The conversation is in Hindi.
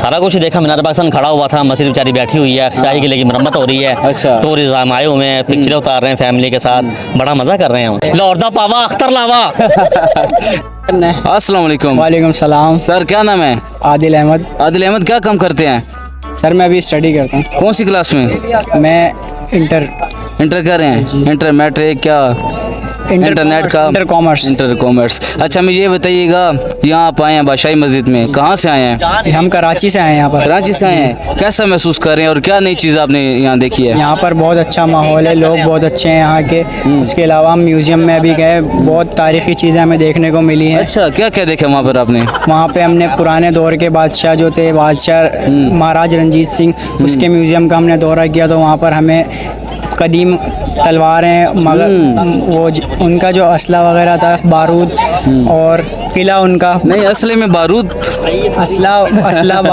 सारा कुछ ही देखा। मीनार पाकिस्तान खड़ा हुआ था, मस्जिद बेचारी बैठी हुई है, शाही किले की मरम्मत हो रही है। अच्छा। टूरिज्म आए हुए हैं, पिक्चरें उतार रहे हैं फैमिली के साथ, बड़ा मजा कर रहे हैं हम। लाहौर दा पावा अख्तर लावा। अस्सलाम वालेकुम। वालेकुम सलाम। सर क्या नाम है? आदिल अहमद। आदिल अहमद, क्या काम करते हैं? सर मैं अभी स्टडी करता हूँ। कौन सी क्लास में? मैं इंटर कर रहे हैं? इंटर मैट्रिक क्या? इंटरनेट का? Inter commerce. Inter commerce. अच्छा मुझे ये बताइएगा, यहाँ आप आए हैं बादशाही मस्जिद में, कहाँ से आए हैं? हम कराची से आए हैं यहाँ पर। कराची से आए हैं। कैसा महसूस कर रहे हैं और क्या नई चीज़ आपने यहाँ देखी है? यहाँ पर बहुत अच्छा माहौल है, लोग बहुत अच्छे हैं यहाँ के। उसके अलावा हम म्यूज़ियम में भी गए, बहुत तारीख़ी चीज़ें हमें देखने को मिली हैं। अच्छा, क्या क्या देखा वहाँ पर आपने? वहाँ पे हमने पुराने दौर के बादशाह जो थे, बादशाह महाराज रंजीत सिंह, उसके म्यूज़ियम का हमने दौरा किया। तो वहाँ पर हमें कदीम तलवारें, मगर उनका जो असला वगैरह था, बारूद और किला उनका। नहीं, असले में बारूद? असला बारूद